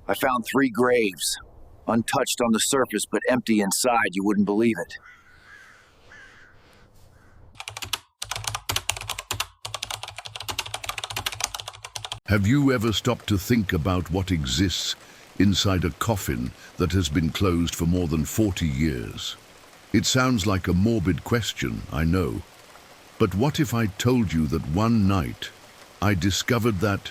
I found 3 graves, untouched on the surface but empty inside. You wouldn't believe it. Have you ever stopped to think about what exists inside a coffin that has been closed for more than 40 years? It sounds like a morbid question, I know. But what if I told you that one night I discovered that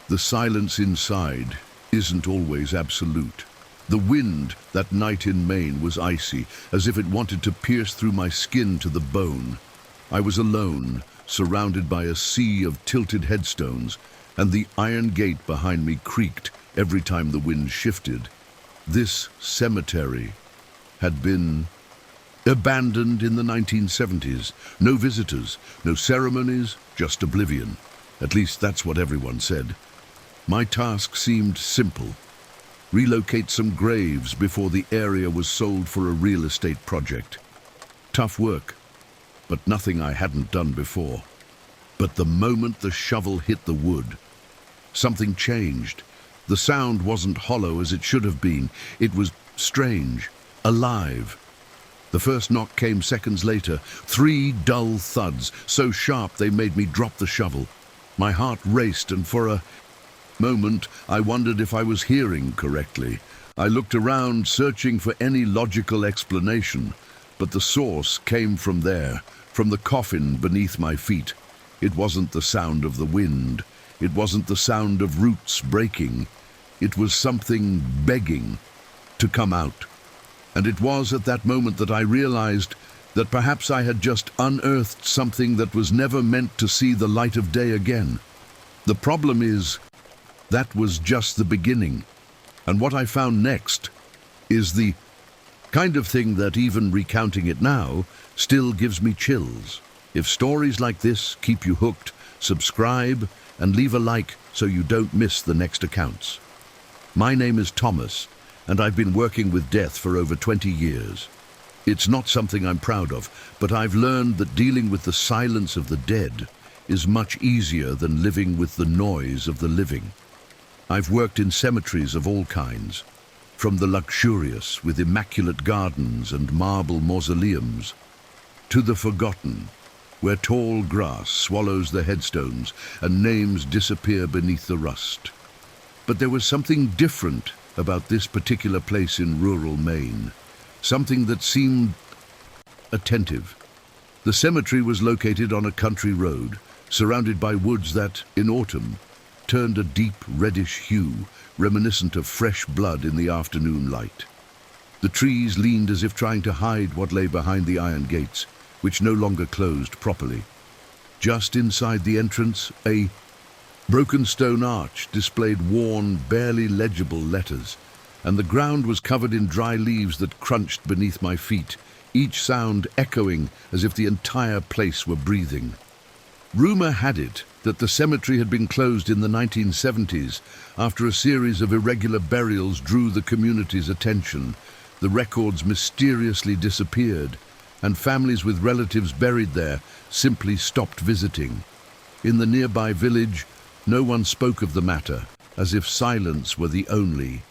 the silence inside isn't always absolute? The wind that night in Maine was icy, as if it wanted to pierce through my skin to the bone. I was alone, surrounded by a sea of tilted headstones, and the iron gate behind me creaked every time the wind shifted. This cemetery had been abandoned in the 1970s. No visitors, no ceremonies, just oblivion. At least that's what everyone said. My task seemed simple. Relocate some graves before the area was sold for a real estate project. Tough work, but nothing I hadn't done before. But the moment the shovel hit the wood, something changed. The sound wasn't hollow as it should have been. It was strange, alive. The first knock came seconds later, 3 dull thuds, so sharp they made me drop the shovel. My heart raced, and for a moment I wondered if I was hearing correctly. I looked around, searching for any logical explanation, but the source came from there, from the coffin beneath my feet. It wasn't the sound of the wind. It wasn't the sound of roots breaking. It was something begging to come out. And it was at that moment that I realized that perhaps I had just unearthed something that was never meant to see the light of day again. The problem is, that was just the beginning. And what I found next is the kind of thing that, even recounting it now, still gives me chills. If stories like this keep you hooked, subscribe and leave a like so you don't miss the next accounts. My name is Thomas, and I've been working with death for over 20 years. It's not something I'm proud of, but I've learned that dealing with the silence of the dead is much easier than living with the noise of the living. I've worked in cemeteries of all kinds, from the luxurious with immaculate gardens and marble mausoleums, to the forgotten, where tall grass swallows the headstones and names disappear beneath the rust. But there was something different about this particular place in rural Maine, something that seemed attentive. The cemetery was located on a country road, surrounded by woods that, in autumn, turned a deep reddish hue, reminiscent of fresh blood in the afternoon light. The trees leaned as if trying to hide what lay behind the iron gates, which no longer closed properly. Just inside the entrance, a broken stone arch displayed worn, barely legible letters, and the ground was covered in dry leaves that crunched beneath my feet, each sound echoing as if the entire place were breathing. Rumor had it that the cemetery had been closed in the 1970s after a series of irregular burials drew the community's attention. The records mysteriously disappeared, and families with relatives buried there simply stopped visiting. In the nearby village, no one spoke of the matter, as if silence were the only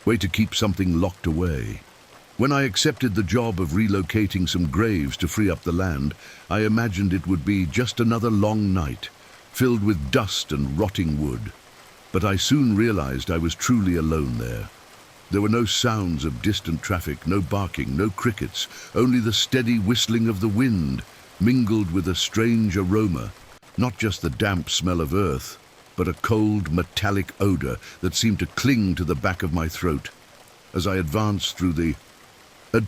way to keep something locked away. When I accepted the job of relocating some graves to free up the land, I imagined it would be just another long night, filled with dust and rotting wood. But I soon realized I was truly alone there. There were no sounds of distant traffic, no barking, no crickets, only the steady whistling of the wind, mingled with a strange aroma, not just the damp smell of earth, but a cold, metallic odor that seemed to cling to the back of my throat. As I advanced through the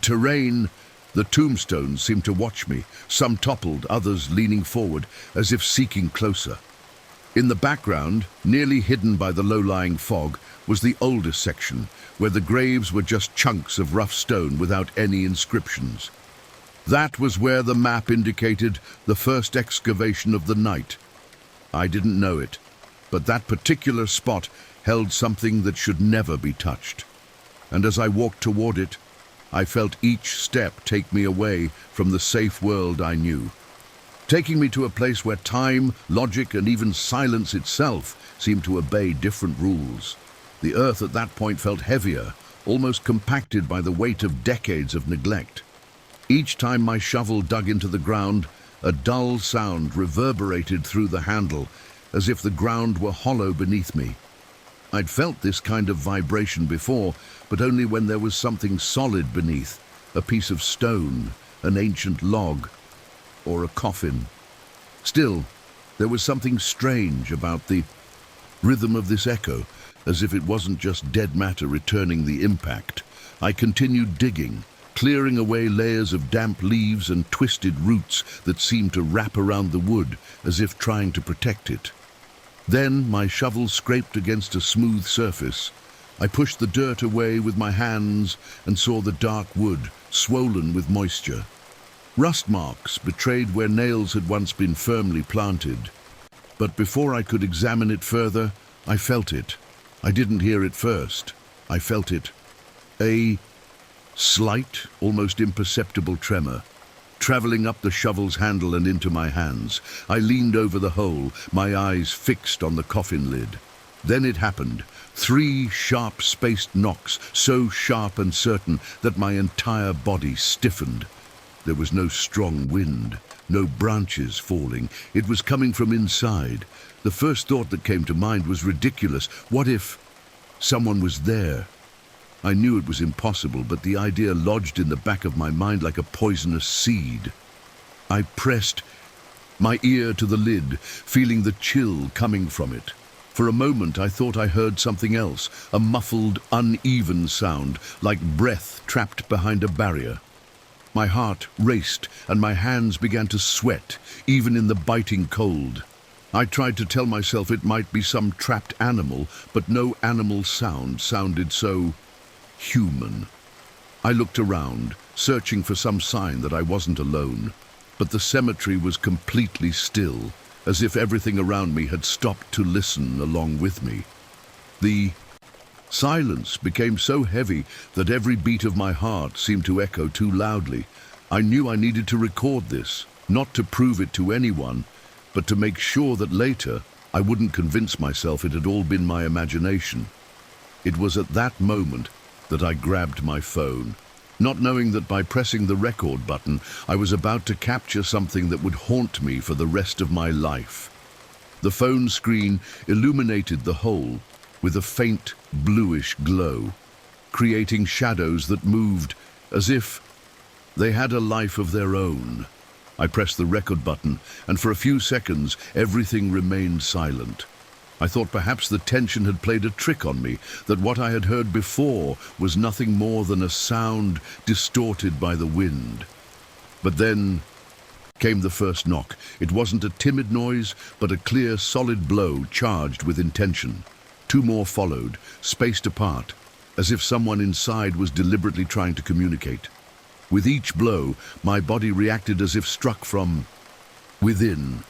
terrain, the tombstones seemed to watch me, some toppled, others leaning forward, as if seeking closer. In the background, nearly hidden by the low-lying fog, was the oldest section, where the graves were just chunks of rough stone without any inscriptions. That was where the map indicated the first excavation of the night. I didn't know it, but that particular spot held something that should never be touched. And as I walked toward it, I felt each step take me away from the safe world I knew, taking me to a place where time, logic, and even silence itself seemed to obey different rules. The earth at that point felt heavier, almost compacted by the weight of decades of neglect. Each time my shovel dug into the ground, a dull sound reverberated through the handle, as if the ground were hollow beneath me. I'd felt this kind of vibration before, but only when there was something solid beneath, a piece of stone, an ancient log, or a coffin. Still, there was something strange about the rhythm of this echo, as if it wasn't just dead matter returning the impact. I continued digging, clearing away layers of damp leaves and twisted roots that seemed to wrap around the wood, as if trying to protect it. Then my shovel scraped against a smooth surface. I pushed the dirt away with my hands and saw the dark wood, swollen with moisture. Rust marks betrayed where nails had once been firmly planted. But before I could examine it further, I felt it. I didn't hear it first. I felt it. A slight, almost imperceptible tremor, traveling up the shovel's handle and into my hands. I leaned over the hole, my eyes fixed on the coffin lid. Then it happened. 3 sharp-spaced knocks, so sharp and certain that my entire body stiffened. There was no strong wind, no branches falling. It was coming from inside. The first thought that came to mind was ridiculous. What if someone was there? I knew it was impossible, but the idea lodged in the back of my mind like a poisonous seed. I pressed my ear to the lid, feeling the chill coming from it. For a moment I thought I heard something else, a muffled, uneven sound, like breath trapped behind a barrier. My heart raced and my hands began to sweat, even in the biting cold. I tried to tell myself it might be some trapped animal, but no animal sound sounded so human. I looked around, searching for some sign that I wasn't alone, but the cemetery was completely still, as if everything around me had stopped to listen along with me. The silence became so heavy that every beat of my heart seemed to echo too loudly. I knew I needed to record this, not to prove it to anyone, but to make sure that later I wouldn't convince myself it had all been my imagination. It was at that moment that I grabbed my phone, not knowing that by pressing the record button, I was about to capture something that would haunt me for the rest of my life. The phone screen illuminated the hole with a faint bluish glow, creating shadows that moved as if they had a life of their own. I pressed the record button, and for a few seconds, everything remained silent. I thought perhaps the tension had played a trick on me, that what I had heard before was nothing more than a sound distorted by the wind. But then came the first knock. It wasn't a timid noise, but a clear, solid blow charged with intention. 2 more followed, spaced apart, as if someone inside was deliberately trying to communicate. With each blow, my body reacted as if struck from within.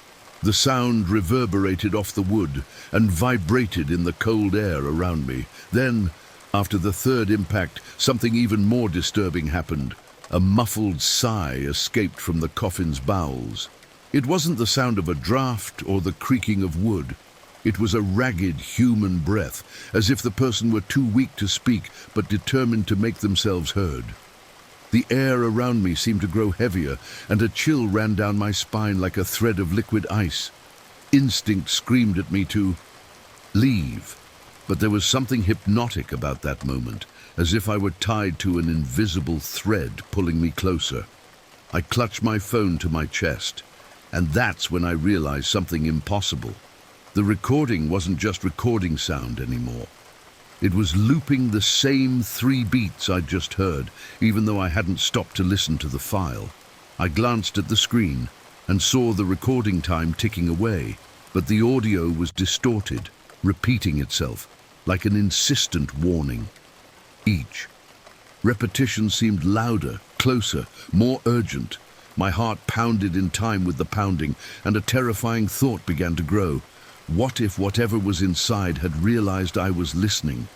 The sound reverberated off the wood and vibrated in the cold air around me. Then, after the third impact, something even more disturbing happened. A muffled sigh escaped from the coffin's bowels. It wasn't the sound of a draft or the creaking of wood. It was a ragged human breath, as if the person were too weak to speak but determined to make themselves heard. The air around me seemed to grow heavier, and a chill ran down my spine like a thread of liquid ice. Instinct screamed at me to leave, but there was something hypnotic about that moment, as if I were tied to an invisible thread pulling me closer. I clutched my phone to my chest, and that's when I realized something impossible. The recording wasn't just recording sound anymore. It was looping the same 3 beats I'd just heard, even though I hadn't stopped to listen to the file. I glanced at the screen and saw the recording time ticking away, but the audio was distorted, repeating itself, like an insistent warning. Each repetition seemed louder, closer, more urgent. My heart pounded in time with the pounding, and a terrifying thought began to grow. What if whatever was inside had realized I was listening,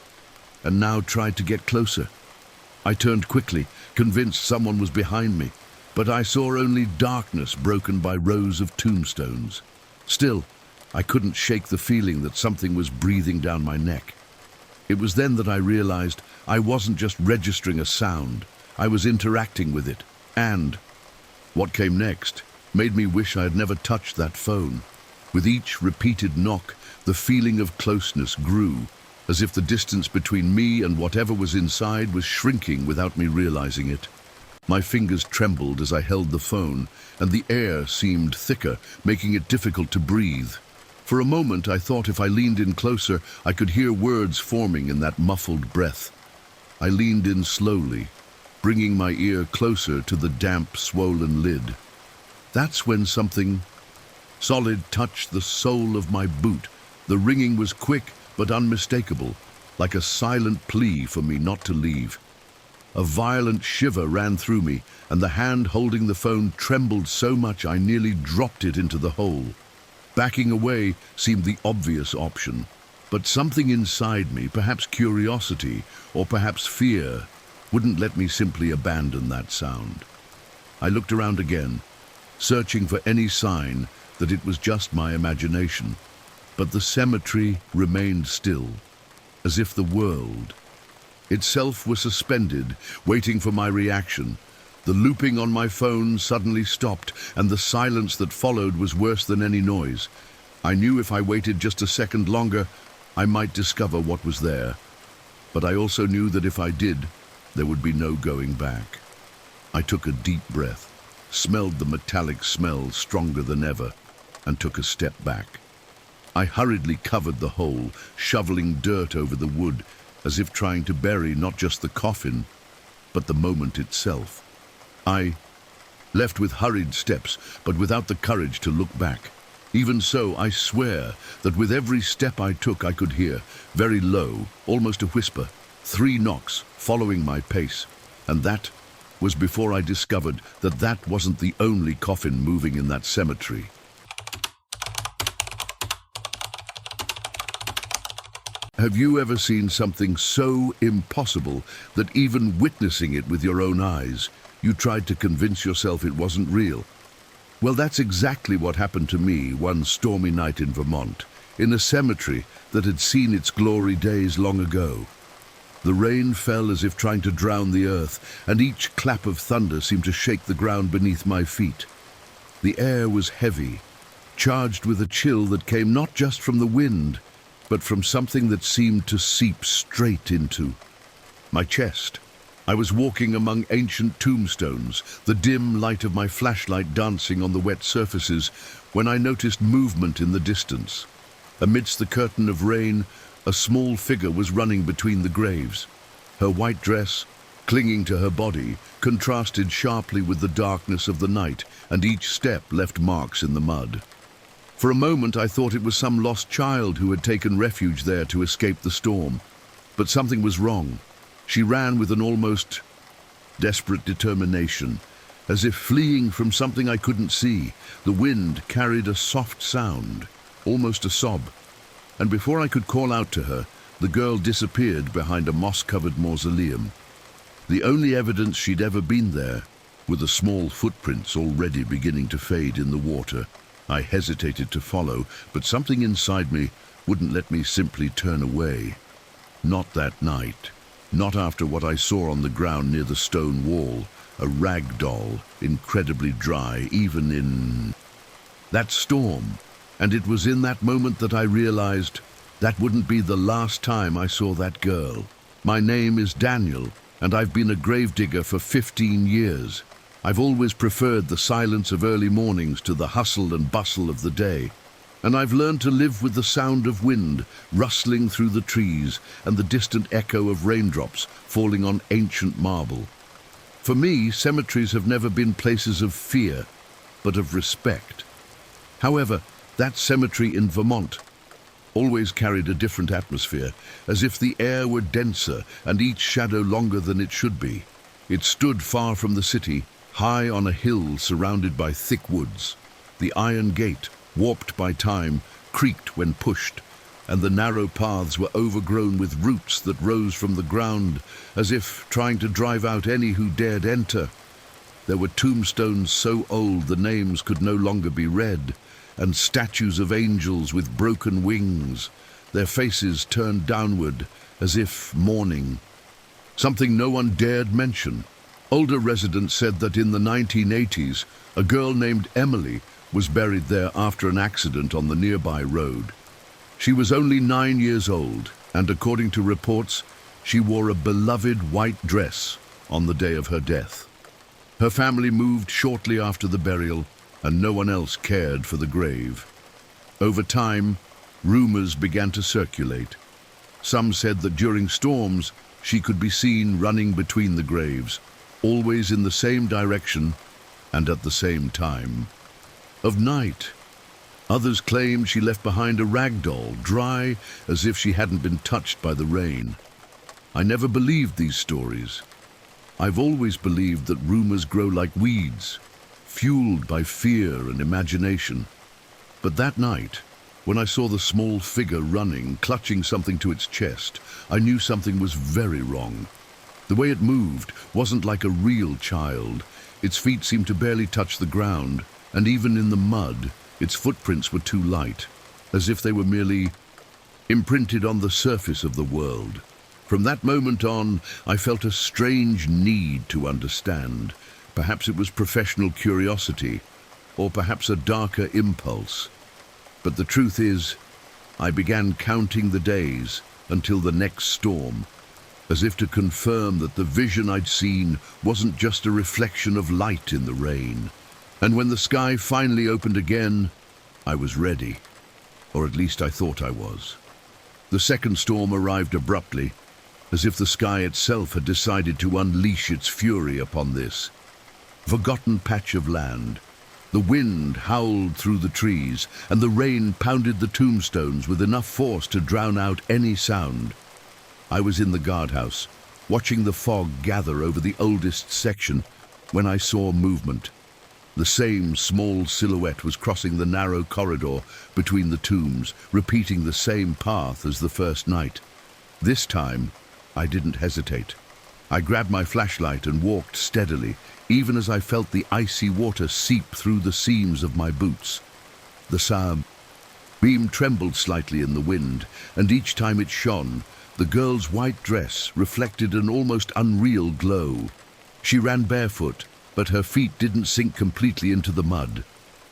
and now tried to get closer? I turned quickly, convinced someone was behind me, but I saw only darkness broken by rows of tombstones. Still, I couldn't shake the feeling that something was breathing down my neck. It was then that I realized I wasn't just registering a sound, I was interacting with it. And what came next made me wish I had never touched that phone. With each repeated knock, the feeling of closeness grew, as if the distance between me and whatever was inside was shrinking without me realizing it. My fingers trembled as I held the phone, and the air seemed thicker, making it difficult to breathe. For a moment, I thought if I leaned in closer, I could hear words forming in that muffled breath. I leaned in slowly, bringing my ear closer to the damp, swollen lid. That's when something solid touched the sole of my boot. The ringing was quick but unmistakable, like a silent plea for me not to leave. A violent shiver ran through me, and the hand holding the phone trembled so much I nearly dropped it into the hole. Backing away seemed the obvious option, but something inside me, perhaps curiosity or perhaps fear, wouldn't let me simply abandon that sound. I looked around again, searching for any sign that it was just my imagination, but the cemetery remained still, as if the world itself was suspended, waiting for my reaction. The looping on my phone suddenly stopped, and the silence that followed was worse than any noise. I knew if I waited just a second longer, I might discover what was there. But I also knew that if I did, there would be no going back. I took a deep breath, smelled the metallic smell stronger than ever, and took a step back. I hurriedly covered the hole, shoveling dirt over the wood, as if trying to bury not just the coffin, but the moment itself. I left with hurried steps, but without the courage to look back. Even so, I swear that with every step I took, I could hear, very low, almost a whisper, 3 knocks following my pace. And that was before I discovered that that wasn't the only coffin moving in that cemetery. Have you ever seen something so impossible that even witnessing it with your own eyes, you tried to convince yourself it wasn't real? Well, that's exactly what happened to me one stormy night in Vermont, in a cemetery that had seen its glory days long ago. The rain fell as if trying to drown the earth, and each clap of thunder seemed to shake the ground beneath my feet. The air was heavy, charged with a chill that came not just from the wind, but from something that seemed to seep straight into my chest. I was walking among ancient tombstones, the dim light of my flashlight dancing on the wet surfaces, when I noticed movement in the distance. Amidst the curtain of rain, a small figure was running between the graves. Her white dress, clinging to her body, contrasted sharply with the darkness of the night, and each step left marks in the mud. For a moment I thought it was some lost child who had taken refuge there to escape the storm. But something was wrong. She ran with an almost desperate determination, as if fleeing from something I couldn't see. The wind carried a soft sound, almost a sob, and before I could call out to her, the girl disappeared behind a moss-covered mausoleum. The only evidence she'd ever been there were the small footprints already beginning to fade in the water. I hesitated to follow, but something inside me wouldn't let me simply turn away. Not that night. Not after what I saw on the ground near the stone wall, a rag doll, incredibly dry, even in that storm. And it was in that moment that I realized that wouldn't be the last time I saw that girl. My name is Daniel, and I've been a gravedigger for 15 years. I've always preferred the silence of early mornings to the hustle and bustle of the day. And I've learned to live with the sound of wind rustling through the trees and the distant echo of raindrops falling on ancient marble. For me, cemeteries have never been places of fear, but of respect. However, that cemetery in Vermont always carried a different atmosphere, as if the air were denser and each shadow longer than it should be. It stood far from the city, high on a hill surrounded by thick woods. The iron gate, warped by time, creaked when pushed, and the narrow paths were overgrown with roots that rose from the ground, as if trying to drive out any who dared enter. There were tombstones so old the names could no longer be read, and statues of angels with broken wings, their faces turned downward as if mourning, something no one dared mention. Older residents said that in the 1980s, a girl named Emily was buried there after an accident on the nearby road. She was only 9 years old, and according to reports, she wore a beloved white dress on the day of her death. Her family moved shortly after the burial, and no one else cared for the grave. Over time, rumors began to circulate. Some said that during storms, she could be seen running between the graves, always in the same direction and at the same time. Of night, others claimed she left behind a rag doll, dry as if she hadn't been touched by the rain. I never believed these stories. I've always believed that rumors grow like weeds, fueled by fear and imagination. But that night, when I saw the small figure running, clutching something to its chest, I knew something was very wrong. The way it moved wasn't like a real child. Its feet seemed to barely touch the ground, and even in the mud, its footprints were too light, as if they were merely imprinted on the surface of the world. From that moment on, I felt a strange need to understand. Perhaps it was professional curiosity, or perhaps a darker impulse. But the truth is, I began counting the days until the next storm, as if to confirm that the vision I'd seen wasn't just a reflection of light in the rain. And when the sky finally opened again, I was ready, or at least I thought I was. The second storm arrived abruptly, as if the sky itself had decided to unleash its fury upon this forgotten patch of land. The wind howled through the trees, and the rain pounded the tombstones with enough force to drown out any sound. I was in the guardhouse, watching the fog gather over the oldest section, when I saw movement. The same small silhouette was crossing the narrow corridor between the tombs, repeating the same path as the first night. This time, I didn't hesitate. I grabbed my flashlight and walked steadily, even as I felt the icy water seep through the seams of my boots. The sun beam trembled slightly in the wind, and each time it shone, the girl's white dress reflected an almost unreal glow. She ran barefoot, but her feet didn't sink completely into the mud.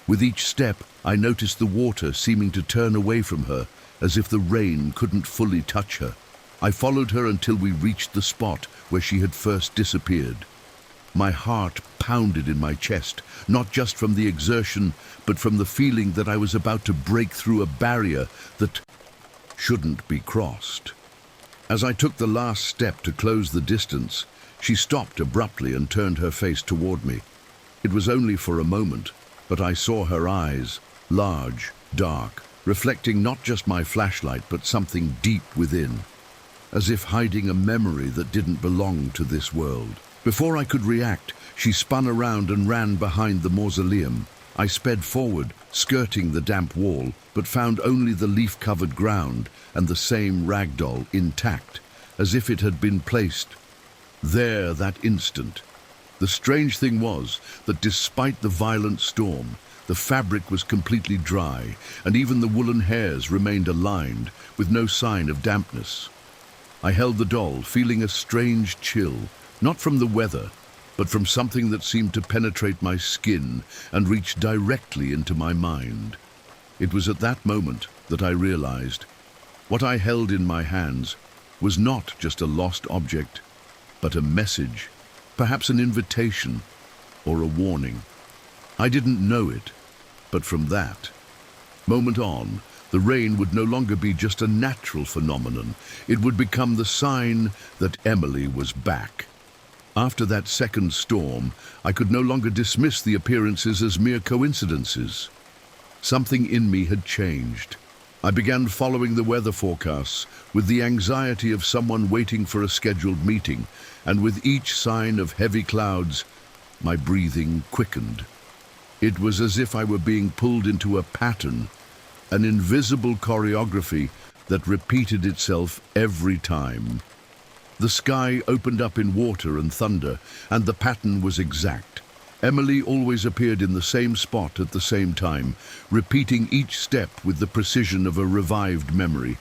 With each step, I noticed the water seeming to turn away from her, as if the rain couldn't fully touch her. I followed her until we reached the spot where she had first disappeared. My heart pounded in my chest, not just from the exertion, but from the feeling that I was about to break through a barrier that shouldn't be crossed. As I took the last step to close the distance, she stopped abruptly and turned her face toward me. It was only for a moment, but I saw her eyes, large, dark, reflecting not just my flashlight, but something deep within, as if hiding a memory that didn't belong to this world. Before I could react, she spun around and ran behind the mausoleum. I sped forward, skirting the damp wall, but found only the leaf-covered ground and the same ragdoll intact, as if it had been placed there that instant. The strange thing was that despite the violent storm, the fabric was completely dry, and even the woolen hairs remained aligned, with no sign of dampness. I held the doll, feeling a strange chill, not from the weather, but from something that seemed to penetrate my skin and reach directly into my mind. It was at that moment that I realized what I held in my hands was not just a lost object, but a message, perhaps an invitation or a warning. I didn't know it, but from that moment on, the rain would no longer be just a natural phenomenon. It would become the sign that Emily was back. After that second storm, I could no longer dismiss the appearances as mere coincidences. Something in me had changed. I began following the weather forecasts with the anxiety of someone waiting for a scheduled meeting, and with each sign of heavy clouds, my breathing quickened. It was as if I were being pulled into a pattern, an invisible choreography that repeated itself every time. The sky opened up in water and thunder, and the pattern was exact. Emily always appeared in the same spot at the same time, repeating each step with the precision of a revived memory.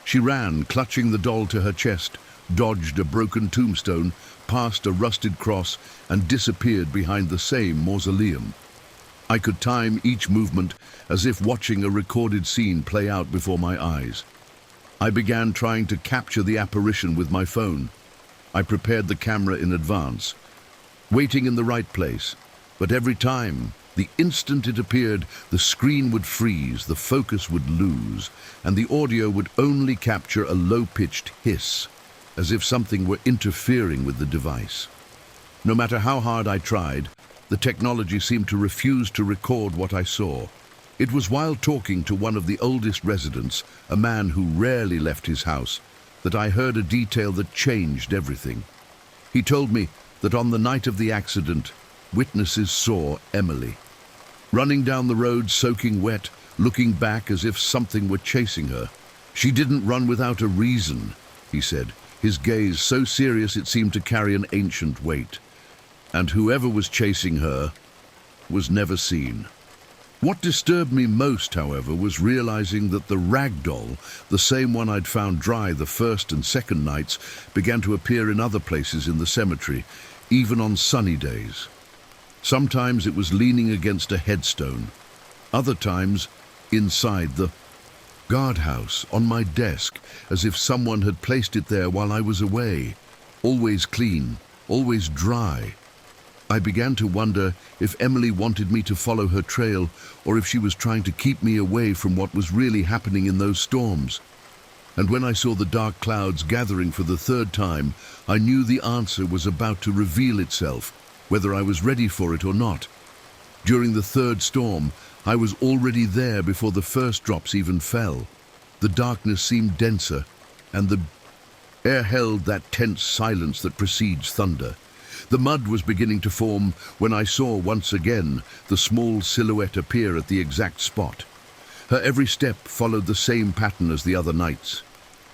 She ran, clutching the doll to her chest, dodged a broken tombstone, passed a rusted cross, and disappeared behind the same mausoleum. I could time each movement as if watching a recorded scene play out before my eyes. I began trying to capture the apparition with my phone. I prepared the camera in advance, waiting in the right place, but every time, the instant it appeared, the screen would freeze, the focus would lose, and the audio would only capture a low-pitched hiss, as if something were interfering with the device. No matter how hard I tried, the technology seemed to refuse to record what I saw. It was while talking to one of the oldest residents, a man who rarely left his house, that I heard a detail that changed everything. He told me that on the night of the accident, witnesses saw Emily running down the road soaking wet, looking back as if something were chasing her. She didn't run without a reason, he said, his gaze so serious it seemed to carry an ancient weight. And whoever was chasing her was never seen. What disturbed me most, however, was realizing that the rag doll, the same one I'd found dry the first and second nights, began to appear in other places in the cemetery, even on sunny days. Sometimes it was leaning against a headstone, other times inside the guardhouse on my desk, as if someone had placed it there while I was away, always clean, always dry. I began to wonder if Emily wanted me to follow her trail, or if she was trying to keep me away from what was really happening in those storms. And when I saw the dark clouds gathering for the third time, I knew the answer was about to reveal itself, whether I was ready for it or not. During the third storm, I was already there before the first drops even fell. The darkness seemed denser, and the air held that tense silence that precedes thunder. The mud was beginning to form when I saw once again the small silhouette appear at the exact spot. Her every step followed the same pattern as the other nights,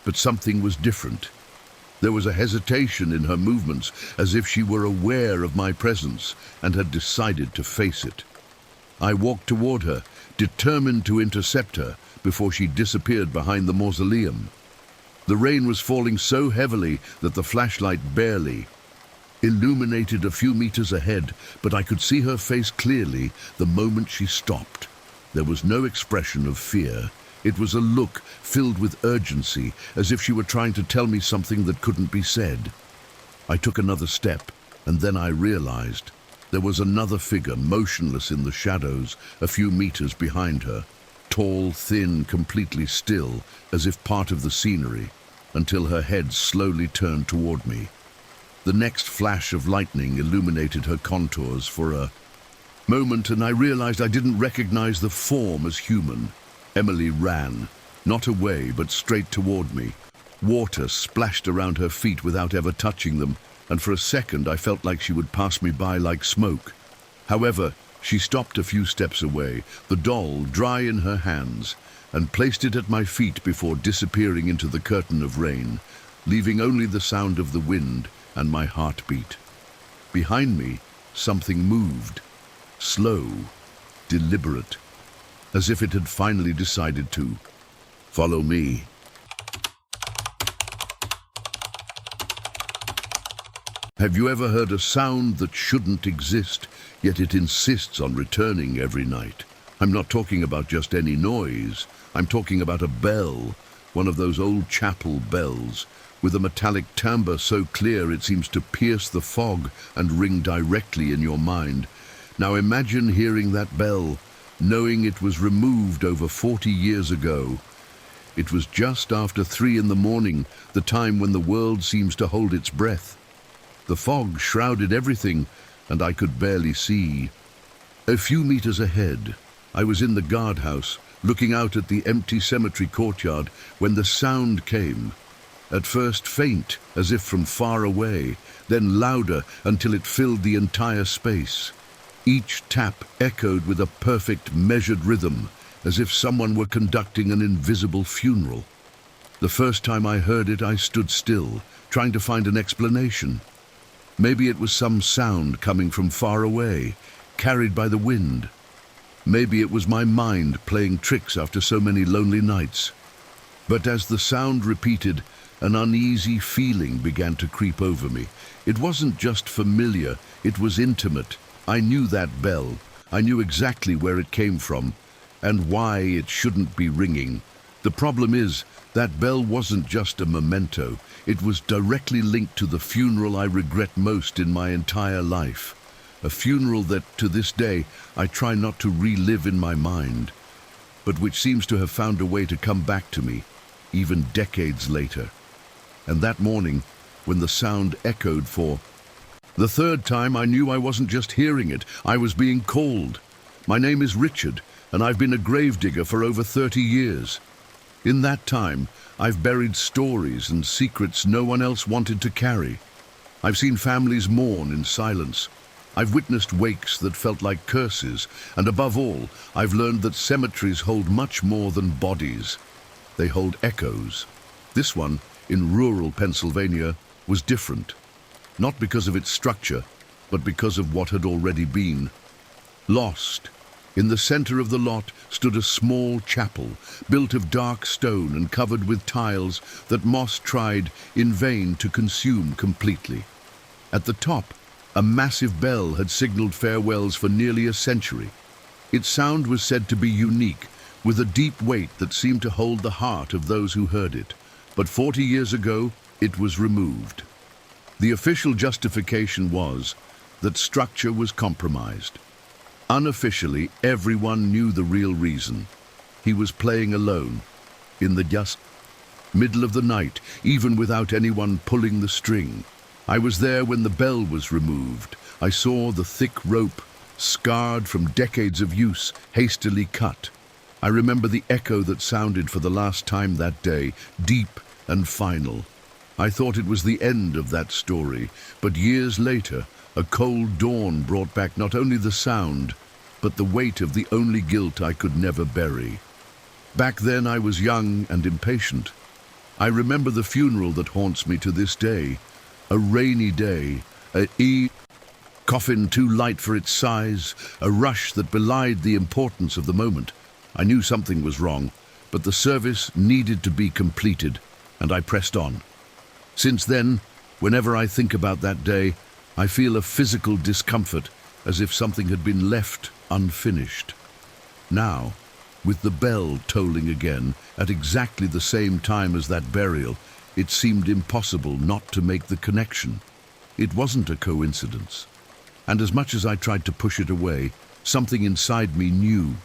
but something was different. There was a hesitation in her movements, as if she were aware of my presence and had decided to face it. I walked toward her, determined to intercept her before she disappeared behind the mausoleum. The rain was falling so heavily that the flashlight barely illuminated a few meters ahead, but I could see her face clearly the moment she stopped. There was no expression of fear. It was a look filled with urgency, as if she were trying to tell me something that couldn't be said. I took another step, and then I realized there was another figure motionless in the shadows a few meters behind her, tall, thin, completely still, as if part of the scenery, until her head slowly turned toward me. The next flash of lightning illuminated her contours for a moment, and I realized I didn't recognize the form as human. Emily ran, not away, but straight toward me. Water splashed around her feet without ever touching them, and for a second I felt like she would pass me by like smoke. However, she stopped a few steps away, the doll dry in her hands, and placed it at my feet before disappearing into the curtain of rain, leaving only the sound of the wind and my heartbeat. Behind me, something moved, slow, deliberate, as if it had finally decided to follow me. Have you ever heard a sound that shouldn't exist, yet it insists on returning every night? I'm not talking about just any noise. I'm talking about a bell, one of those old chapel bells, with a metallic timbre so clear it seems to pierce the fog and ring directly in your mind. Now imagine hearing that bell, knowing it was removed over 40 years ago. It was just after 3 in the morning, the time when the world seems to hold its breath. The fog shrouded everything, and I could barely see. A few meters ahead, I was in the guardhouse, looking out at the empty cemetery courtyard, when the sound came. At first faint, as if from far away, then louder until it filled the entire space. Each tap echoed with a perfect measured rhythm, as if someone were conducting an invisible funeral. The first time I heard it, I stood still, trying to find an explanation. Maybe it was some sound coming from far away, carried by the wind. Maybe it was my mind playing tricks after so many lonely nights. But as the sound repeated, an uneasy feeling began to creep over me. It wasn't just familiar, it was intimate. I knew that bell. I knew exactly where it came from and why it shouldn't be ringing. The problem is, that bell wasn't just a memento. It was directly linked to the funeral I regret most in my entire life. A funeral that, to this day, I try not to relive in my mind, but which seems to have found a way to come back to me, even decades later. And that morning, when the sound echoed for the third time, I knew I wasn't just hearing it, I was being called. My name is Richard, and I've been a gravedigger for over 30 years. In that time, I've buried stories and secrets no one else wanted to carry. I've seen families mourn in silence. I've witnessed wakes that felt like curses, and above all, I've learned that cemeteries hold much more than bodies. They hold echoes. This one, in rural Pennsylvania, was different. Not because of its structure, but because of what had already been. Lost. In the center of the lot stood a small chapel, built of dark stone and covered with tiles that moss tried in vain to consume completely. At the top, a massive bell had signaled farewells for nearly a century. Its sound was said to be unique, with a deep weight that seemed to hold the heart of those who heard it. But 40 years ago, it was removed. The official justification was that structure was compromised. Unofficially, everyone knew the real reason. He was playing alone, in the just middle of the night, even without anyone pulling the string. I was there when the bell was removed. I saw the thick rope, scarred from decades of use, hastily cut. I remember the echo that sounded for the last time that day, deep and final. I thought it was the end of that story, but years later, a cold dawn brought back not only the sound, but the weight of the only guilt I could never bury. Back then I was young and impatient. I remember the funeral that haunts me to this day. A rainy day, a coffin too light for its size, a rush that belied the importance of the moment. I knew something was wrong, but the service needed to be completed, and I pressed on. Since then, whenever I think about that day, I feel a physical discomfort, as if something had been left unfinished. Now, with the bell tolling again, at exactly the same time as that burial, it seemed impossible not to make the connection. It wasn't a coincidence. And as much as I tried to push it away, something inside me knew.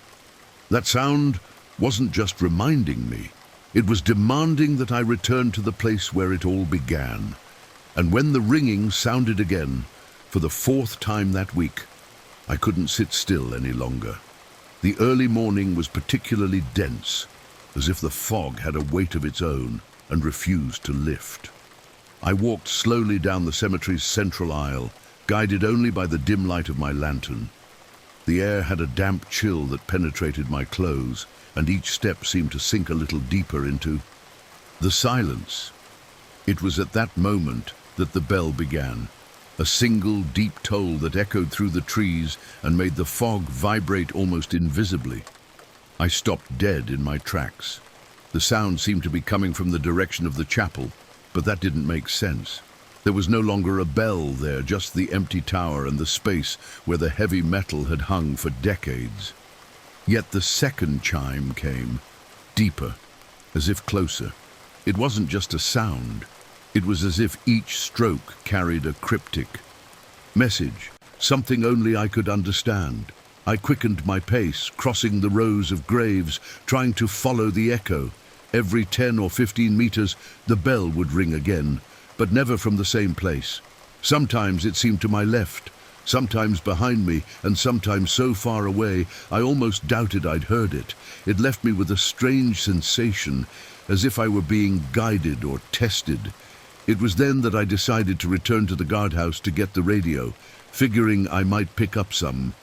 That sound wasn't just reminding me. It was demanding that I return to the place where it all began. And when the ringing sounded again, for the fourth time that week, I couldn't sit still any longer. The early morning was particularly dense, as if the fog had a weight of its own and refused to lift. I walked slowly down the cemetery's central aisle, guided only by the dim light of my lantern. The air had a damp chill that penetrated my clothes, and each step seemed to sink a little deeper into the silence. It was at that moment that the bell began, a single deep toll that echoed through the trees and made the fog vibrate almost invisibly. I stopped dead in my tracks. The sound seemed to be coming from the direction of the chapel, but that didn't make sense. There was no longer a bell there, just the empty tower and the space where the heavy metal had hung for decades. Yet the second chime came, deeper, as if closer. It wasn't just a sound. It was as if each stroke carried a cryptic message, something only I could understand. I quickened my pace, crossing the rows of graves, trying to follow the echo. Every 10 or 15 meters, the bell would ring again, but never from the same place. Sometimes it seemed to my left, sometimes behind me, and sometimes so far away I almost doubted I'd heard it. It left me with a strange sensation, as if I were being guided or tested. It was then that I decided to return to the guardhouse to get the radio, figuring I might pick up some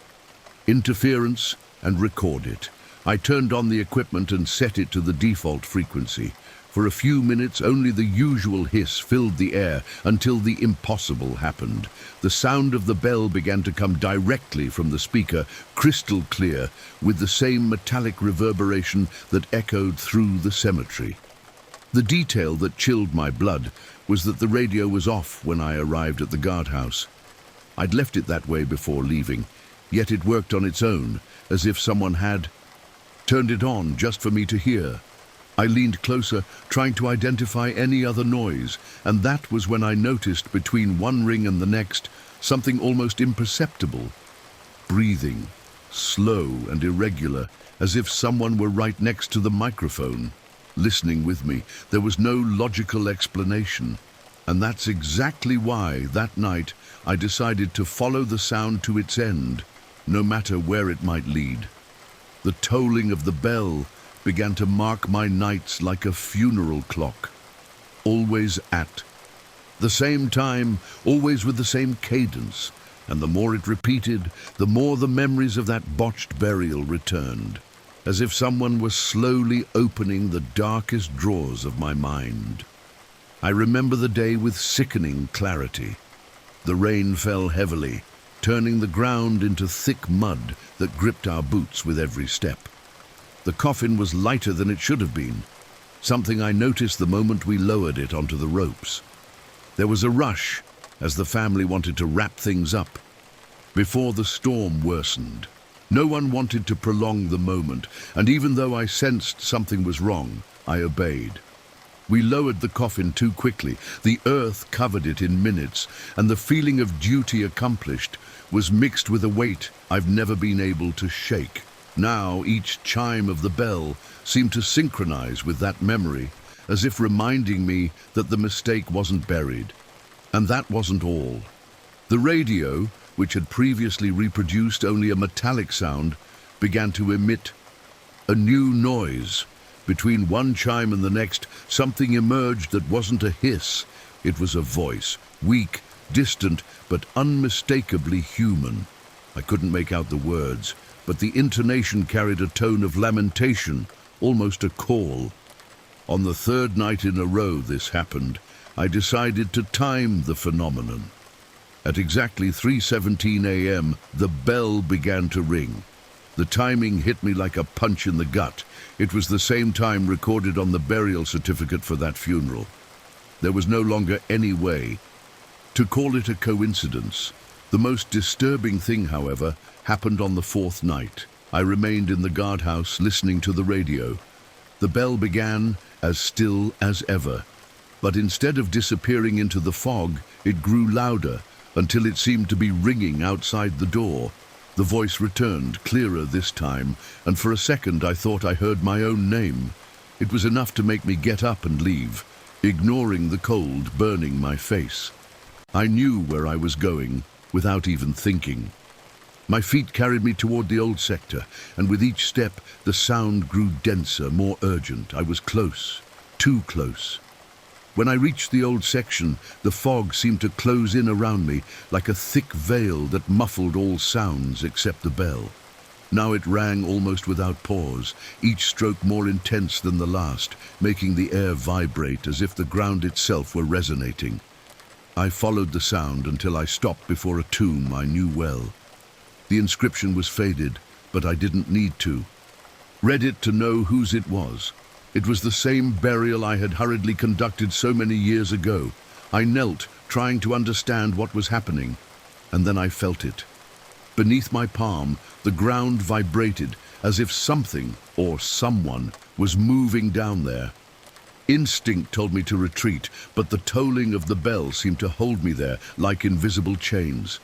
interference and record it. I turned on the equipment and set it to the default frequency. For a few minutes, only the usual hiss filled the air until the impossible happened. The sound of the bell began to come directly from the speaker, crystal clear, with the same metallic reverberation that echoed through the cemetery. The detail that chilled my blood was that the radio was off when I arrived at the guardhouse. I'd left it that way before leaving, yet it worked on its own, as if someone had turned it on just for me to hear. I leaned closer, trying to identify any other noise, and that was when I noticed, between one ring and the next, something almost imperceptible. Breathing, slow and irregular, as if someone were right next to the microphone, listening with me. There was no logical explanation, and that's exactly why, that night, I decided to follow the sound to its end, no matter where it might lead. The tolling of the bell began to mark my nights like a funeral clock, always at the same time, always with the same cadence, and the more it repeated, the more the memories of that botched burial returned, as if someone was slowly opening the darkest drawers of my mind. I remember the day with sickening clarity. The rain fell heavily, turning the ground into thick mud that gripped our boots with every step. The coffin was lighter than it should have been, something I noticed the moment we lowered it onto the ropes. There was a rush as the family wanted to wrap things up before the storm worsened. No one wanted to prolong the moment, and even though I sensed something was wrong, I obeyed. We lowered the coffin too quickly. The earth covered it in minutes, and the feeling of duty accomplished was mixed with a weight I've never been able to shake. Now each chime of the bell seemed to synchronize with that memory, as if reminding me that the mistake wasn't buried. And that wasn't all. The radio, which had previously reproduced only a metallic sound, began to emit a new noise. Between one chime and the next, something emerged that wasn't a hiss. It was a voice, weak, distant, but unmistakably human. I couldn't make out the words, but the intonation carried a tone of lamentation, almost a call. On the third night in a row this happened, I decided to time the phenomenon. At exactly 3:17 a.m., the bell began to ring. The timing hit me like a punch in the gut. It was the same time recorded on the burial certificate for that funeral. There was no longer any way to call it a coincidence. The most disturbing thing, however, happened on the fourth night. I remained in the guardhouse listening to the radio. The bell began as still as ever, but instead of disappearing into the fog, it grew louder until it seemed to be ringing outside the door. The voice returned, clearer this time, and for a second I thought I heard my own name. It was enough to make me get up and leave, ignoring the cold burning my face. I knew where I was going without even thinking. My feet carried me toward the old sector, and with each step the sound grew denser, more urgent. I was close, too close. When I reached the old section, the fog seemed to close in around me like a thick veil that muffled all sounds except the bell. Now it rang almost without pause, each stroke more intense than the last, making the air vibrate as if the ground itself were resonating. I followed the sound until I stopped before a tomb I knew well. The inscription was faded, but I didn't need to. Read it to know whose it was. It was the same burial I had hurriedly conducted so many years ago. I knelt, trying to understand what was happening, and then I felt it. Beneath my palm, the ground vibrated as if something, or someone, was moving down there. Instinct told me to retreat, but the tolling of the bell seemed to hold me there like invisible chains.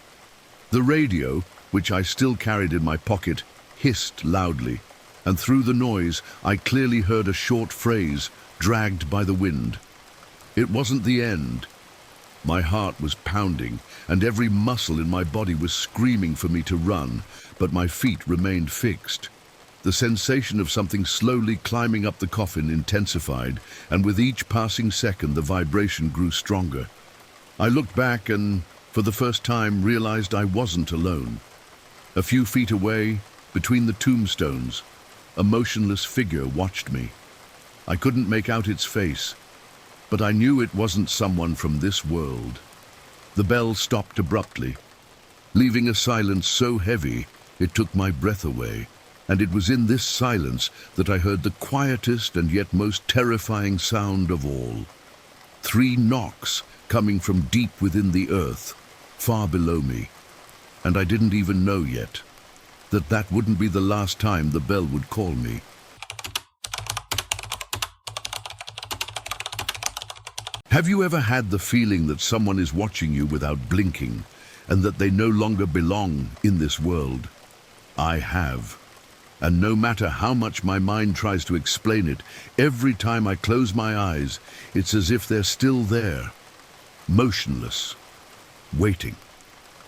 The radio, which I still carried in my pocket, hissed loudly, and through the noise I clearly heard a short phrase, dragged by the wind. It wasn't the end. My heart was pounding, and every muscle in my body was screaming for me to run, but my feet remained fixed. The sensation of something slowly climbing up the coffin intensified, and with each passing second the vibration grew stronger. I looked back and, for the first time, realized I wasn't alone. A few feet away, between the tombstones, a motionless figure watched me. I couldn't make out its face, but I knew it wasn't someone from this world. The bell stopped abruptly, leaving a silence so heavy it took my breath away. and it was in this silence that I heard the quietest and yet most terrifying sound of all. 3 knocks coming from deep within the earth, far below me. And I didn't even know yet that that wouldn't be the last time the bell would call me. Have you ever had the feeling that someone is watching you without blinking, and that they no longer belong in this world? I have. And no matter how much my mind tries to explain it, every time I close my eyes, it's as if they're still there, motionless, waiting.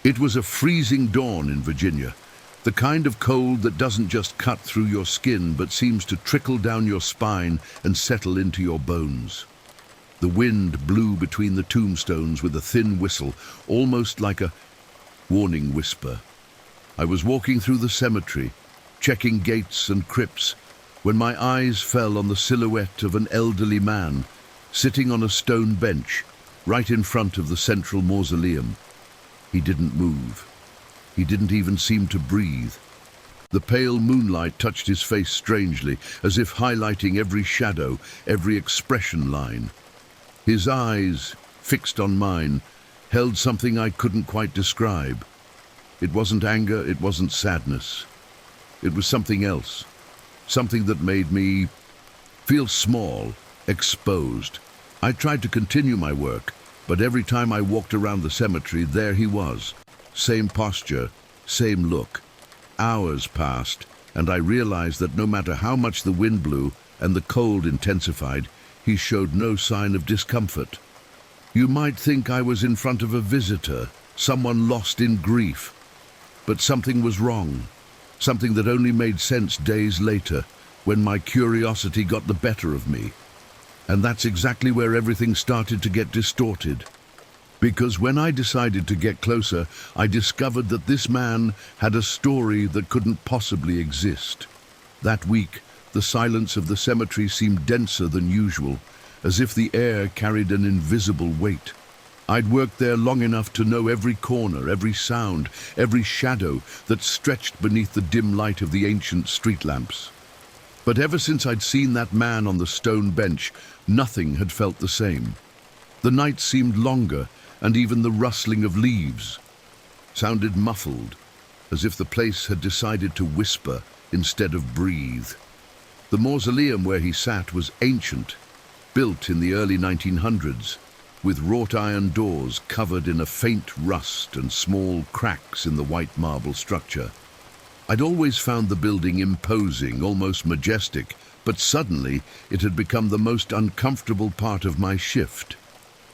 It was a freezing dawn in Virginia, the kind of cold that doesn't just cut through your skin but seems to trickle down your spine and settle into your bones. The wind blew between the tombstones with a thin whistle, almost like a warning whisper. I was walking through the cemetery, checking gates and crypts, when my eyes fell on the silhouette of an elderly man sitting on a stone bench right in front of the central mausoleum. He didn't move. He didn't even seem to breathe. The pale moonlight touched his face strangely, as if highlighting every shadow, every expression line. His eyes, fixed on mine, held something I couldn't quite describe. It wasn't anger, it wasn't sadness. It was something else, something that made me feel small, exposed. I tried to continue my work, but every time I walked around the cemetery, there he was. Same posture, same look. Hours passed, and I realized that no matter how much the wind blew and the cold intensified, he showed no sign of discomfort. You might think I was in front of a visitor, someone lost in grief. But something was wrong, something that only made sense days later, when my curiosity got the better of me. And that's exactly where everything started to get distorted. Because when I decided to get closer, I discovered that this man had a story that couldn't possibly exist. That week, the silence of the cemetery seemed denser than usual, as if the air carried an invisible weight. I'd worked there long enough to know every corner, every sound, every shadow that stretched beneath the dim light of the ancient street lamps. But ever since I'd seen that man on the stone bench, nothing had felt the same. The night seemed longer, and even the rustling of leaves sounded muffled, as if the place had decided to whisper instead of breathe. The mausoleum where he sat was ancient, built in the early 1900s, with wrought iron doors covered in a faint rust and small cracks in the white marble structure. I'd always found the building imposing, almost majestic, but suddenly it had become the most uncomfortable part of my shift.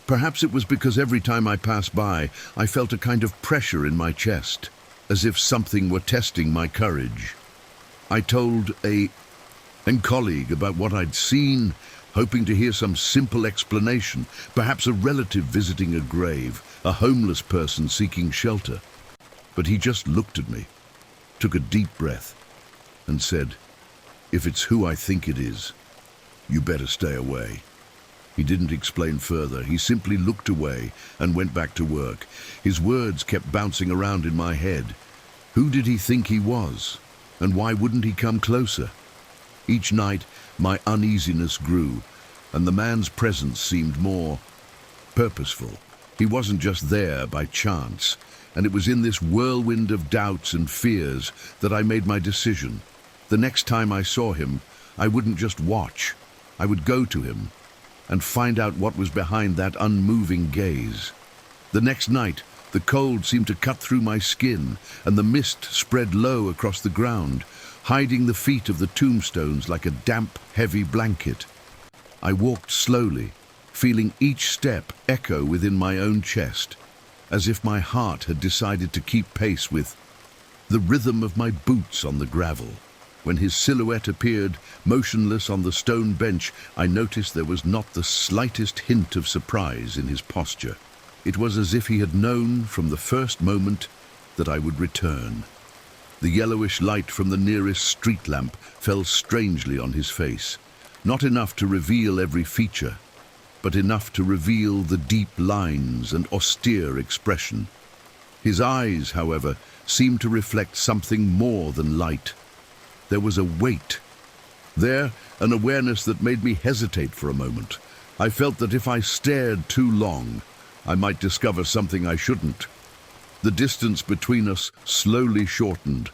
Perhaps it was because every time I passed by, I felt a kind of pressure in my chest, as if something were testing my courage. I told a colleague about what I'd seen, hoping to hear some simple explanation, perhaps a relative visiting a grave, a homeless person seeking shelter. But he just looked at me, took a deep breath, and said, "If it's who I think it is, you better stay away." He didn't explain further. He simply looked away and went back to work. His words kept bouncing around in my head. Who did he think he was? And why wouldn't he come closer? Each night, my uneasiness grew, and the man's presence seemed more purposeful. He wasn't just there by chance, and it was in this whirlwind of doubts and fears that I made my decision. The next time I saw him, I wouldn't just watch. I would go to him and find out what was behind that unmoving gaze. The next night, the cold seemed to cut through my skin, and the mist spread low across the ground, hiding the feet of the tombstones like a damp, heavy blanket. I walked slowly, feeling each step echo within my own chest, as if my heart had decided to keep pace with the rhythm of my boots on the gravel. When his silhouette appeared, motionless on the stone bench, I noticed there was not the slightest hint of surprise in his posture. It was as if he had known from the first moment that I would return. The yellowish light from the nearest street lamp fell strangely on his face, not enough to reveal every feature, but enough to reveal the deep lines and austere expression. His eyes, however, seemed to reflect something more than light. There was a weight. There, an awareness that made me hesitate for a moment. I felt that if I stared too long, I might discover something I shouldn't. The distance between us slowly shortened.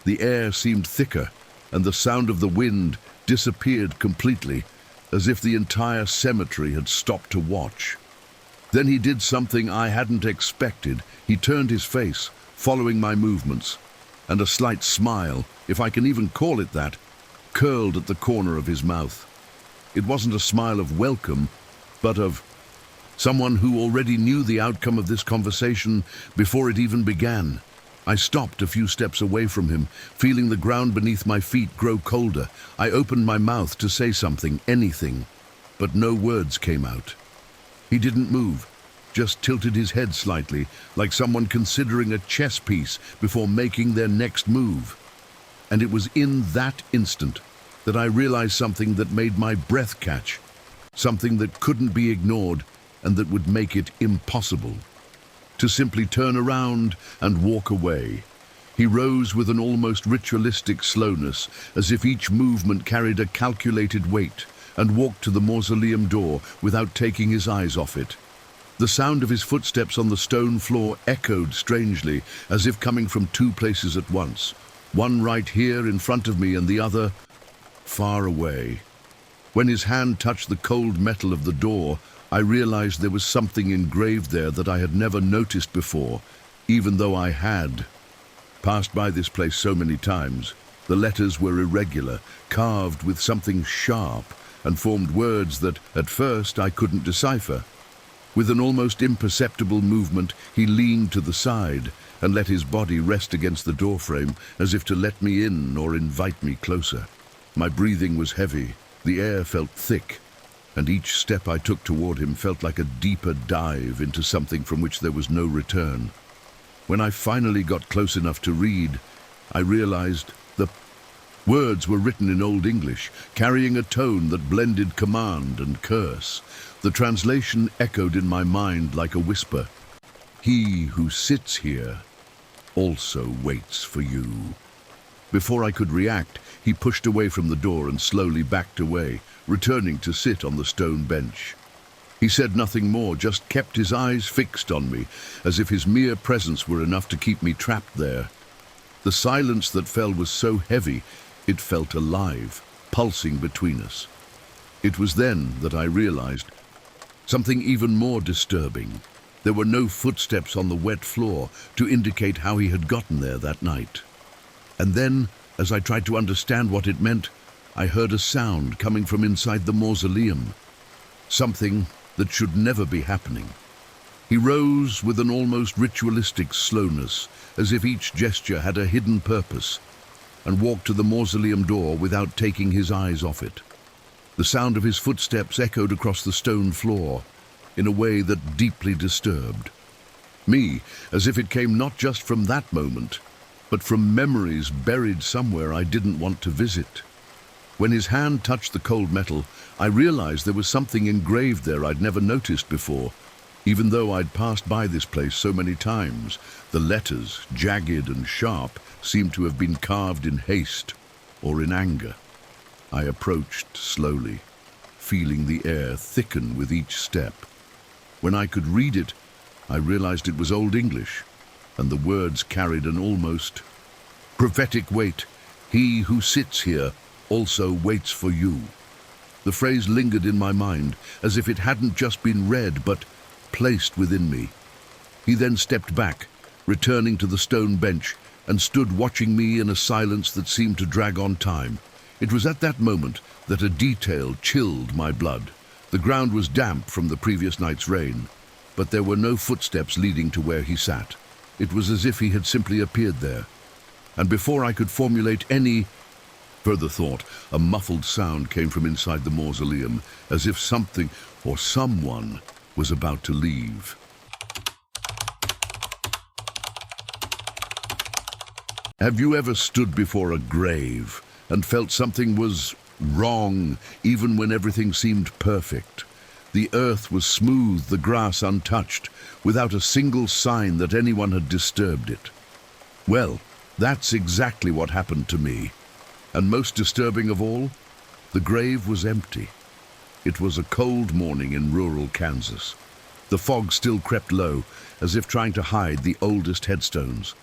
The air seemed thicker, and the sound of the wind disappeared completely, as if the entire cemetery had stopped to watch. Then he did something I hadn't expected. He turned his face, following my movements, and a slight smile, if I can even call it that, curled at the corner of his mouth. It wasn't a smile of welcome, but of someone who already knew the outcome of this conversation before it even began. I stopped a few steps away from him, feeling the ground beneath my feet grow colder. I opened my mouth to say something, anything, but no words came out. He didn't move, just tilted his head slightly, like someone considering a chess piece before making their next move. And it was in that instant that I realized something that made my breath catch, something that couldn't be ignored and that would make it impossible to simply turn around and walk away. He rose with an almost ritualistic slowness, as if each movement carried a calculated weight, and walked to the mausoleum door without taking his eyes off it. The sound of his footsteps on the stone floor echoed strangely, as if coming from two places at once, one right here in front of me and the other far away. When his hand touched the cold metal of the door, I realized there was something engraved there that I had never noticed before, even though I had passed by this place so many times. The letters were irregular, carved with something sharp, and formed words that, at first, I couldn't decipher. With an almost imperceptible movement, he leaned to the side and let his body rest against the doorframe, as if to let me in or invite me closer. My breathing was heavy, the air felt thick, and each step I took toward him felt like a deeper dive into something from which there was no return. When I finally got close enough to read, I realized the words were written in Old English, carrying a tone that blended command and curse. The translation echoed in my mind like a whisper. "He who sits here also waits for you." Before I could react, he pushed away from the door and slowly backed away, returning to sit on the stone bench. He said nothing more, just kept his eyes fixed on me, as if his mere presence were enough to keep me trapped there. The silence that fell was so heavy, it felt alive, pulsing between us. It was then that I realized something even more disturbing. There were no footsteps on the wet floor to indicate how he had gotten there that night. And then, as I tried to understand what it meant, I heard a sound coming from inside the mausoleum. Something that should never be happening. He rose with an almost ritualistic slowness, as if each gesture had a hidden purpose, and walked to the mausoleum door without taking his eyes off it. The sound of his footsteps echoed across the stone floor in a way that deeply disturbed me, as if it came not just from that moment, but from memories buried somewhere I didn't want to visit. When his hand touched the cold metal, I realized there was something engraved there I'd never noticed before, even though I'd passed by this place so many times. The letters, jagged and sharp, seemed to have been carved in haste or in anger. I approached slowly, feeling the air thicken with each step. When I could read it, I realized it was Old English, and the words carried an almost prophetic weight. "He who sits here also waits for you." The phrase lingered in my mind, as if it hadn't just been read, but placed within me. He then stepped back, returning to the stone bench, and stood watching me in a silence that seemed to drag on time. It was at that moment that a detail chilled my blood. The ground was damp from the previous night's rain, but there were no footsteps leading to where he sat. It was as if he had simply appeared there. And before I could formulate any further thought, a muffled sound came from inside the mausoleum, as if something or someone was about to leave. Have you ever stood before a grave and felt something was wrong, even when everything seemed perfect? The earth was smooth, the grass untouched, without a single sign that anyone had disturbed it. Well, that's exactly what happened to me. And most disturbing of all, the grave was empty. It was a cold morning in rural Kansas. The fog still crept low, as if trying to hide the oldest headstones.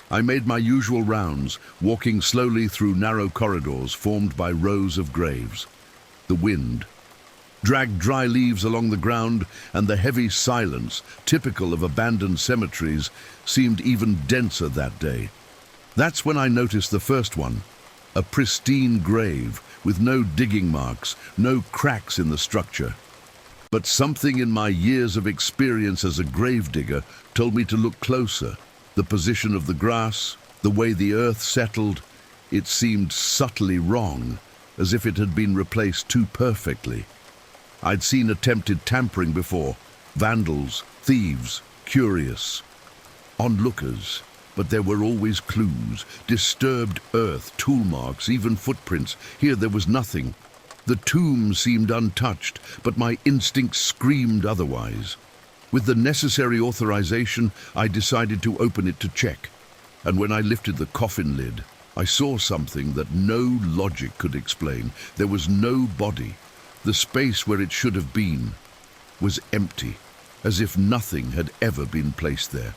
I made my usual rounds, walking slowly through narrow corridors formed by rows of graves. The wind dragged dry leaves along the ground, and the heavy silence, typical of abandoned cemeteries, seemed even denser that day. That's when I noticed the first one, a pristine grave with no digging marks, no cracks in the structure. But something in my years of experience as a gravedigger told me to look closer. The position of the grass, the way the earth settled, it seemed subtly wrong, as if it had been replaced too perfectly. I'd seen attempted tampering before, vandals, thieves, curious, onlookers, but there were always clues, disturbed earth, tool marks, even footprints. Here there was nothing. The tomb seemed untouched, but my instincts screamed otherwise. With the necessary authorization, I decided to open it to check. And when I lifted the coffin lid, I saw something that no logic could explain. There was no body. The space where it should have been was empty, as if nothing had ever been placed there.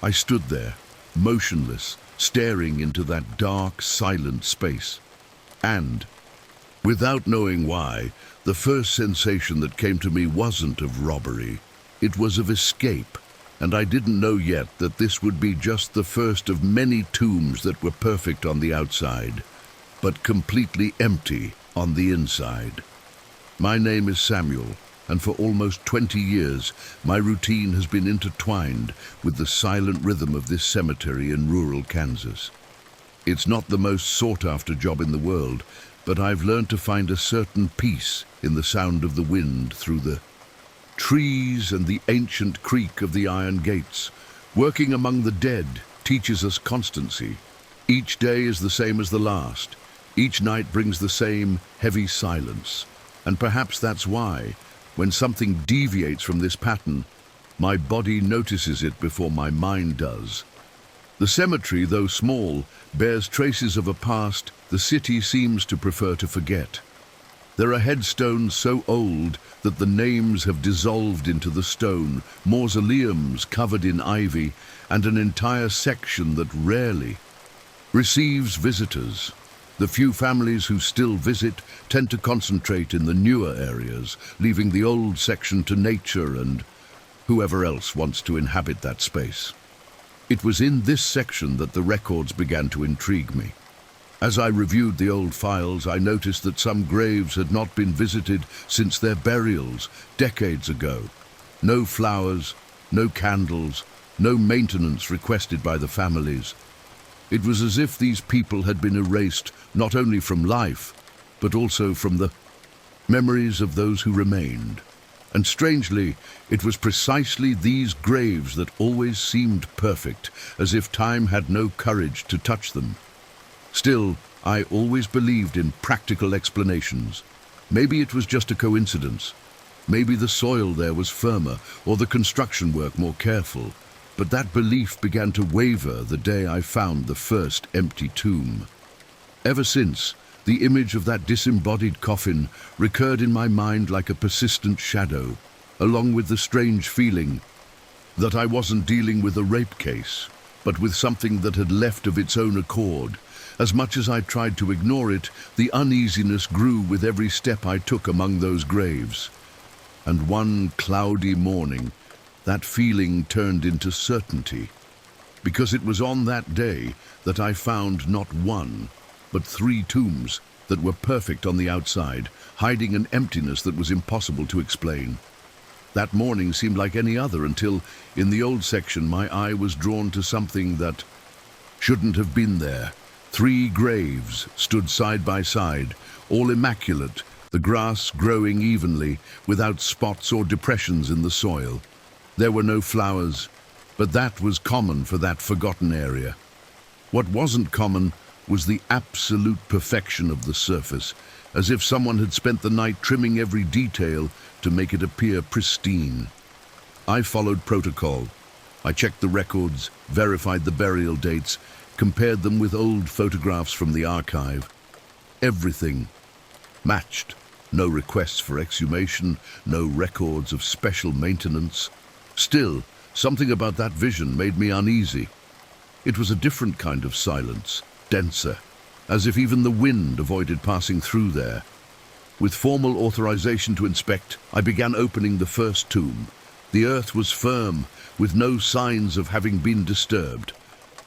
I stood there, motionless, staring into that dark, silent space. And, without knowing why, the first sensation that came to me wasn't of robbery. It was of escape, and I didn't know yet that this would be just the first of many tombs that were perfect on the outside, but completely empty on the inside. My name is Samuel, and for almost 20 years, my routine has been intertwined with the silent rhythm of this cemetery in rural Kansas. It's not the most sought-after job in the world, but I've learned to find a certain peace in the sound of the wind through the trees and the ancient creak of the iron gates. Working among the dead teaches us constancy. Each day is the same as the last. Each night brings the same heavy silence. And perhaps that's why, when something deviates from this pattern, my body notices it before my mind does. The cemetery, though small, bears traces of a past the city seems to prefer to forget. There are headstones so old that the names have dissolved into the stone, mausoleums covered in ivy, and an entire section that rarely receives visitors. The few families who still visit tend to concentrate in the newer areas, leaving the old section to nature and whoever else wants to inhabit that space. It was in this section that the records began to intrigue me. As I reviewed the old files, I noticed that some graves had not been visited since their burials decades ago. No flowers, no candles, no maintenance requested by the families. It was as if these people had been erased not only from life, but also from the memories of those who remained. And strangely, it was precisely these graves that always seemed perfect, as if time had no courage to touch them. Still, I always believed in practical explanations. Maybe it was just a coincidence. Maybe the soil there was firmer, or the construction work more careful. But that belief began to waver the day I found the first empty tomb. Ever since, the image of that disembodied coffin recurred in my mind like a persistent shadow, along with the strange feeling that I wasn't dealing with a rape case, but with something that had left of its own accord. As much as I tried to ignore it, the uneasiness grew with every step I took among those graves. And one cloudy morning, that feeling turned into certainty, because it was on that day that I found not one, but 3 tombs that were perfect on the outside, hiding an emptiness that was impossible to explain. That morning seemed like any other until, in the old section, my eye was drawn to something that shouldn't have been there. 3 graves stood side by side, all immaculate, the grass growing evenly, without spots or depressions in the soil. There were no flowers, but that was common for that forgotten area. What wasn't common was the absolute perfection of the surface, as if someone had spent the night trimming every detail to make it appear pristine. I followed protocol. I checked the records, verified the burial dates, compared them with old photographs from the archive. Everything matched. No requests for exhumation, no records of special maintenance. Still, something about that vision made me uneasy. It was a different kind of silence, denser, as if even the wind avoided passing through there. With formal authorization to inspect, I began opening the first tomb. The earth was firm, with no signs of having been disturbed.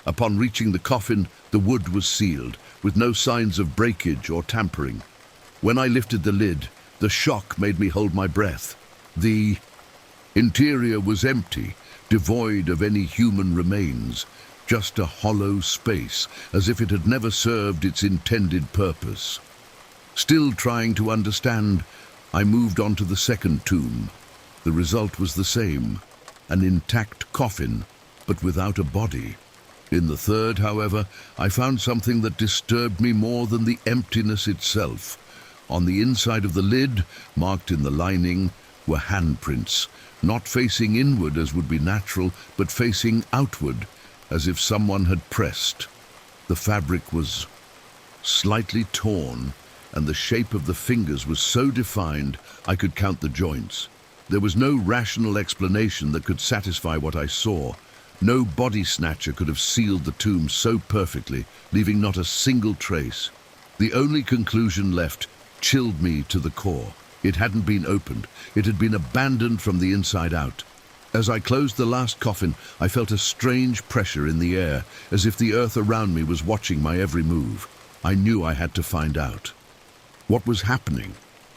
Upon reaching the coffin, the wood was sealed, with no signs of breakage or tampering. When I lifted the lid, the shock made me hold my breath. The interior was empty, devoid of any human remains, just a hollow space, as if it had never served its intended purpose. Still trying to understand, I moved on to the second tomb. The result was the same, an intact coffin, but without a body. In the third, however, I found something that disturbed me more than the emptiness itself. On the inside of the lid, marked in the lining, were handprints, not facing inward as would be natural, but facing outward, as if someone had pressed. The fabric was slightly torn, and the shape of the fingers was so defined I could count the joints. There was no rational explanation that could satisfy what I saw. No body snatcher could have sealed the tomb so perfectly, leaving not a single trace. The only conclusion left chilled me to the core. It hadn't been opened. It had been abandoned from the inside out. As I closed the last coffin, I felt a strange pressure in the air, as if the earth around me was watching my every move. I knew I had to find out what was happening,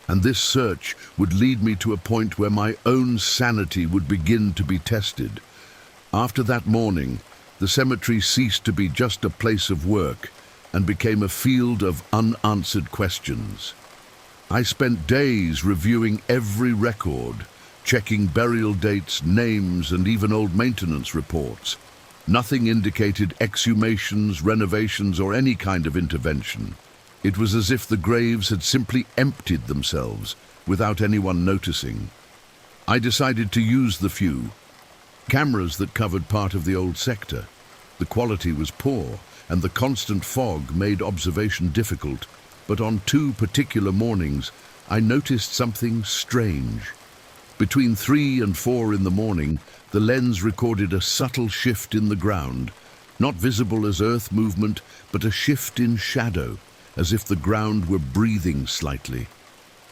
and this search would lead me to a point where my own sanity would begin to be tested. After that morning, the cemetery ceased to be just a place of work and became a field of unanswered questions. I spent days reviewing every record, checking burial dates, names, and even old maintenance reports. Nothing indicated exhumations, renovations, or any kind of intervention. It was as if the graves had simply emptied themselves without anyone noticing. I decided to use the few cameras that covered part of the old sector. The quality was poor, and the constant fog made observation difficult, but on 2 particular mornings I noticed something strange. Between 3 and 4 in the morning, the lens recorded a subtle shift in the ground, not visible as earth movement, but a shift in shadow, as if the ground were breathing slightly.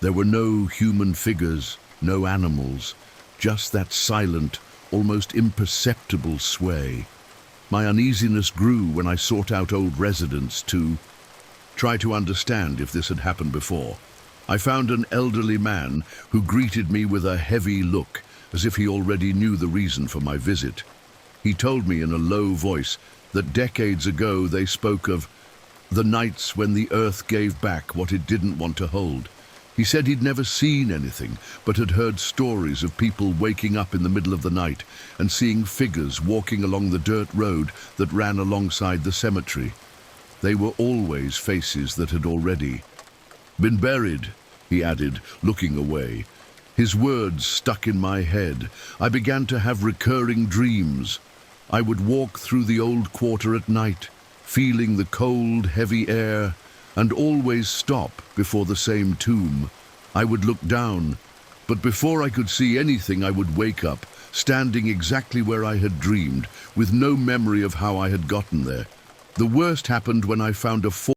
There were no human figures, no animals, just that silent, almost imperceptible sway. My uneasiness grew when I sought out old residents to try to understand if this had happened before. I found an elderly man who greeted me with a heavy look, as if he already knew the reason for my visit. He told me in a low voice that decades ago they spoke of the nights when the earth gave back what it didn't want to hold. He said he'd never seen anything, but had heard stories of people waking up in the middle of the night and seeing figures walking along the dirt road that ran alongside the cemetery. They were always faces that had already been buried, he added, looking away. His words stuck in my head. I began to have recurring dreams. I would walk through the old quarter at night, feeling the cold, heavy air, and always stop before the same tomb. I would look down, but before I could see anything, I would wake up, standing exactly where I had dreamed, with no memory of how I had gotten there. The worst happened when I found a